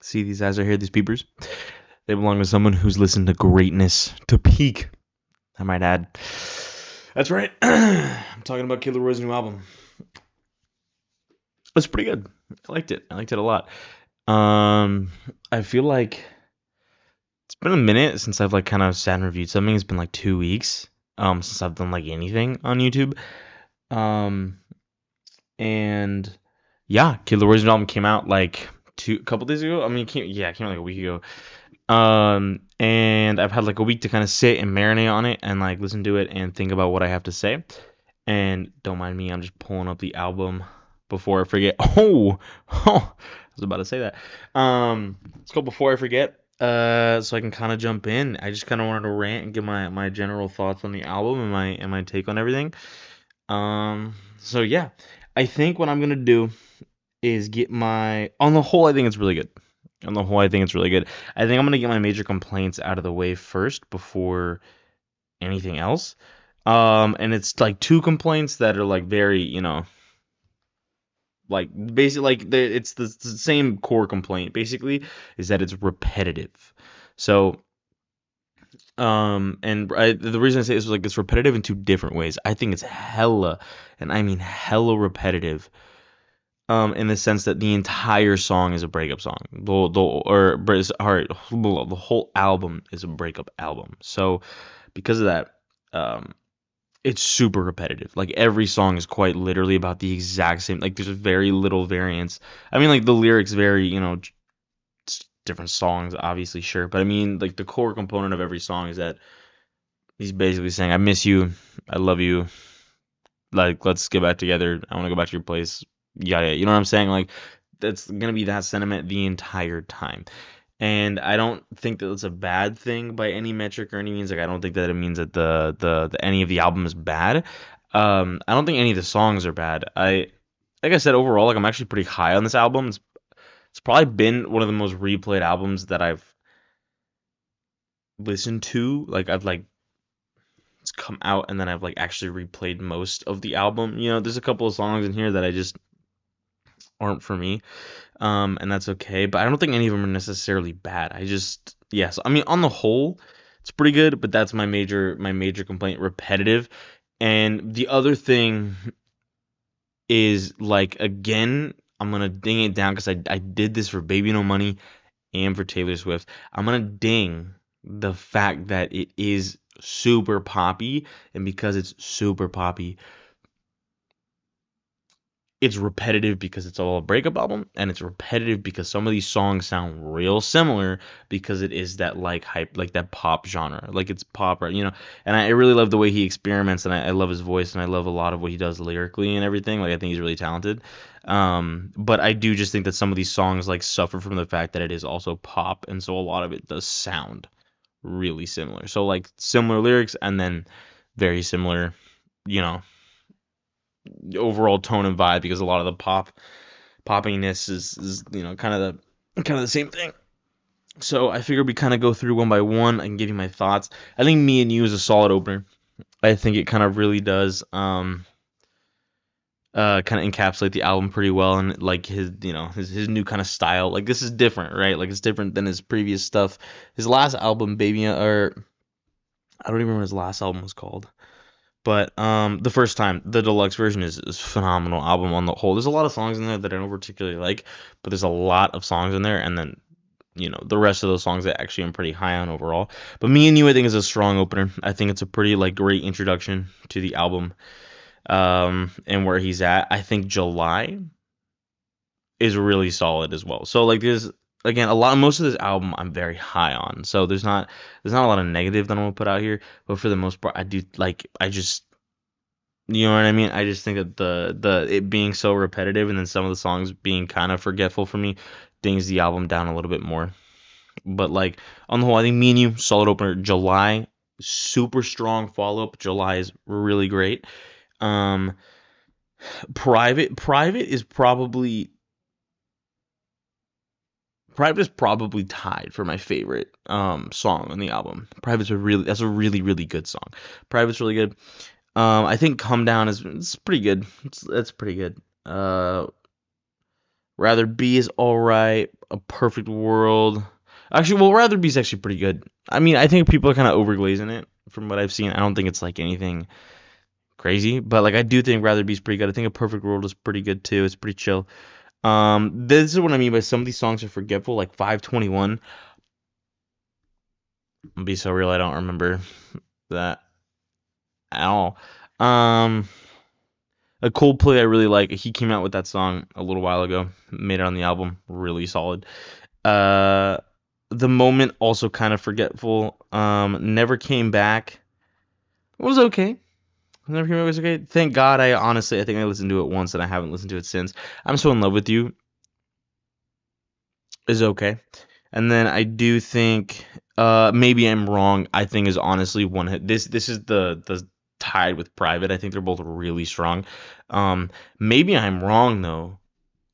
See these eyes right here, these peepers? They belong to someone who's listened to greatness to peak, I might add. That's right. I'm talking about Kid Laroi's new album. It's pretty good. I liked it. I liked it a lot. I feel like it's been a minute since I've like kind of sat and reviewed something. It's been like 2 weeks since I've done like anything on YouTube. Um, and yeah, Kid Laroi's new album came out like a couple days ago. I mean, it came out like a week ago. And I've had like a week to kind of sit and marinate on it and like listen to it and think about what I have to say. And don't mind me, I'm just pulling up the album before I forget. I was about to say that. Let's go before I forget. So I can kind of jump in. I just kind of wanted to rant and give my general thoughts on the album and my take on everything. So yeah, I think what I'm gonna do is get on the whole, I think it's really good. On the whole, I think it's really good. I think I'm gonna get my major complaints out of the way first before anything else. And it's like two complaints that are like very, like basically like it's the same core complaint. Basically, is that it's repetitive. So, the reason I say this is like it's repetitive in two different ways. I think it's hella, and I mean hella repetitive. In the sense that the entire song is a breakup song. The whole album is a breakup album. So because of that, it's super repetitive. Like every song is quite literally about the exact same. Like there's very little variance. I mean, like the lyrics vary, different songs, obviously, sure. But I mean, like the core component of every song is that he's basically saying, "I miss you, I love you, like let's get back together. I want to go back to your place." Yeah, you know what I'm saying? Like that's gonna be that sentiment the entire time. And I don't think that it's a bad thing by any metric or any means. Like I don't think that it means that the any of the album is bad. I don't think any of the songs are bad. Like I said, overall, like I'm actually pretty high on this album. It's probably been one of the most replayed albums that I've listened to. Like I've like it's come out and then I've like actually replayed most of the album. There's a couple of songs in here that I just aren't for me. And that's okay. But I don't think any of them are necessarily bad. Yes. I mean, on the whole, it's pretty good. But that's my major complaint: repetitive. And the other thing is like again, I'm gonna ding it down because I did this for Baby No Money and for Taylor Swift. I'm gonna ding the fact that it is super poppy, and because it's super poppy, it's repetitive because it's all a breakup album, and it's repetitive because some of these songs sound real similar because it is that like hype, like that pop genre, like it's pop, right? And I really love the way he experiments, and I love his voice, and I love a lot of what he does lyrically and everything. Like I think he's really talented. But I do just think that some of these songs like suffer from the fact that it is also pop, and so a lot of it does sound really similar. So like similar lyrics, and then very similar, you know overall tone and vibe, because a lot of the poppiness is kind of the same thing. So I figured we kind of go through one by one. I can give you my thoughts. I think Me and You is a solid opener. I think it kind of really does kind of encapsulate the album pretty well, and like his new kind of style. Like this is different, right? Like it's different than his previous stuff. His last album, Baby, or I don't even remember what his last album was called. But the first time, the deluxe version is phenomenal album on the whole. There's a lot of songs in there that I don't particularly like, but there's a lot of songs in there, and then the rest of those songs that actually I'm pretty high on overall. But Me and You, I think, is a strong opener. I think it's a pretty like great introduction to the album, and where he's at. I think July is really solid as well. So like there's again most of this album I'm very high on. So there's not a lot of negative that I'm gonna put out here, but for the most part I do like I just you know what I mean? I just think that the it being so repetitive and then some of the songs being kind of forgetful for me dings the album down a little bit more. But like on the whole, I think Me and You, solid opener. July, super strong follow up. July is really great. Um Private is probably tied for my favorite song on the album. That's a really really good song. Private's really good. I think Come Down is it's pretty good. It's pretty good. Rather Be is all right. A Perfect World. Actually, well, Rather Be is actually pretty good. I mean, I think people are kind of overglazing it from what I've seen. I don't think it's like anything crazy, but like I do think Rather Be is pretty good. I think A Perfect World is pretty good too. It's pretty chill. This is what I mean by some of these songs are forgetful, like 521. I'll be so real, I don't remember that at all. Um, a Coldplay I really like. He came out with that song a little while ago. Made it on the album. Really solid. Uh, The Moment also kind of forgetful. Never Came Back. It was okay. Never Came Back was okay. Thank God. I think I listened to it once and I haven't listened to it since. I'm So in Love with You is okay. And then I do think maybe I'm wrong. I think is honestly one hit. This is the tied with Private. I think they're both really strong. Um, Maybe I'm wrong though.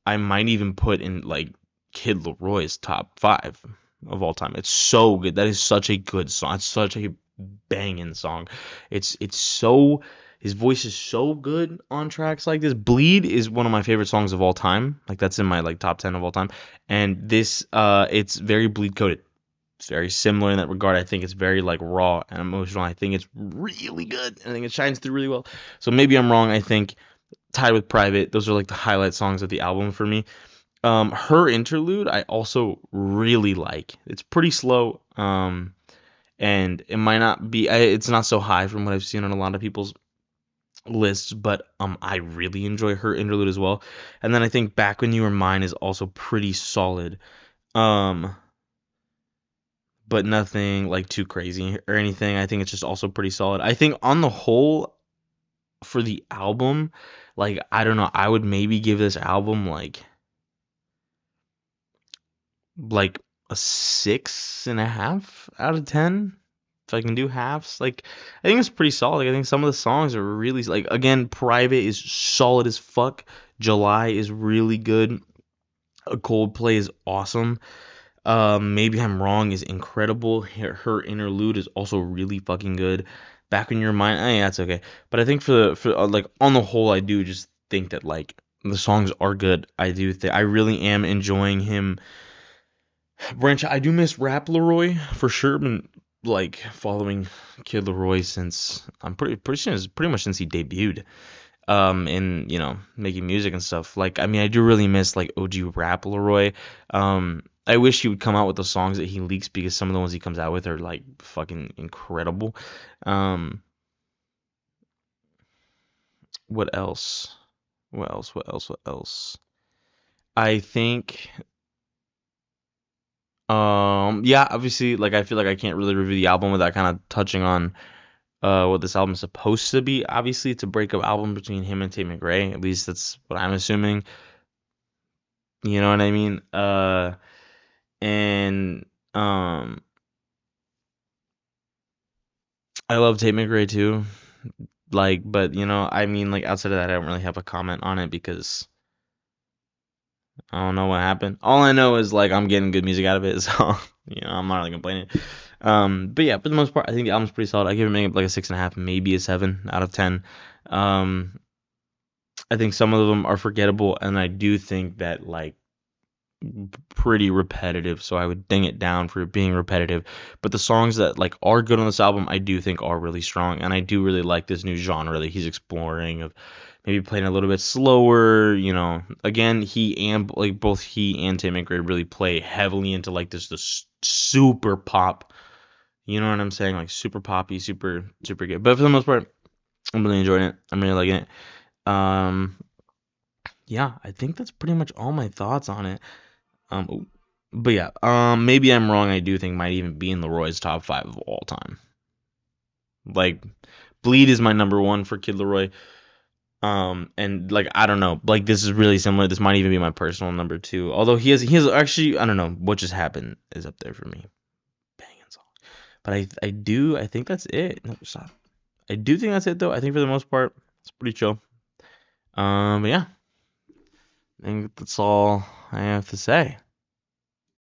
I might even put in like Kid Laroi's top five of all time. It's so good. That is such a good song. It's such a banging song. It's so his voice is so good on tracks like this. Bleed is one of my favorite songs of all time. Like that's in my like top 10 of all time. And this it's very bleed coded. It's very similar in that regard. I think it's very like raw and emotional. I think it's really good. I think it shines through really well. So maybe I'm wrong. I think tied with Private, those are like the highlight songs of the album for me. Her interlude I also really like. It's pretty slow. And it might not be it's not so high from what I've seen on a lot of people's lists, but I really enjoy her interlude as well. And then I think Back When You Were Mine is also pretty solid. Um but nothing like too crazy or anything. I think it's just also pretty solid. I think on the whole for the album, like I don't know, I would maybe give this album like a 6.5 out of 10. If I can do halves, like I think it's pretty solid. Like, I think some of the songs are really like again, Private is solid as fuck. July is really good. A Coldplay is awesome. Maybe I'm wrong is incredible. Her interlude is also really fucking good. Back in Your Mind, yeah, that's okay. But I think for like on the whole, I do just think that like the songs are good. I do think I really am enjoying him branch. I do miss Rap Leroy for sure. Been like following Kid Laroi since I'm pretty sure it's pretty much since he debuted. In making music and stuff. Like I mean, I do really miss like OG Rap Leroy. I wish he would come out with the songs that he leaks because some of the ones he comes out with are like fucking incredible. Um, what else? What else? What else? What else? I think yeah, obviously, like I feel like I can't really review the album without kind of touching on what this album is supposed to be. Obviously, it's a breakup album between him and Tate McRae. At least that's what I'm assuming. You know what I mean? And I love Tate McRae too. Like, but I mean, like outside of that, I don't really have a comment on it because I don't know what happened. All I know is like I'm getting good music out of it, so I'm not really complaining. But yeah, for the most part, I think the album's pretty solid. I give it maybe like a 6.5, maybe a 7 out of 10. Um, I think some of them are forgettable, and I do think that like pretty repetitive, so I would ding it down for being repetitive. But the songs that like are good on this album, I do think are really strong, and I do really like this new genre that he's exploring of maybe playing a little bit slower. Again, he and like both he and Tim McRae really play heavily into like this super pop. You know what I'm saying? Like super poppy, super super good. But for the most part, I'm really enjoying it. I'm really liking it. Um, yeah, I think that's pretty much all my thoughts on it. Um, but yeah, maybe I'm wrong. I do think might even be in Leroy's top five of all time. Like, Bleed is my number one for Kid Laroi. And like I don't know, like this is really similar. This might even be my personal number two. Although he has actually I don't know what just happened is up there for me. Banging song. But I think that's it. No, stop. I do think that's it though. I think for the most part it's pretty chill. But yeah, I think that's all I have to say.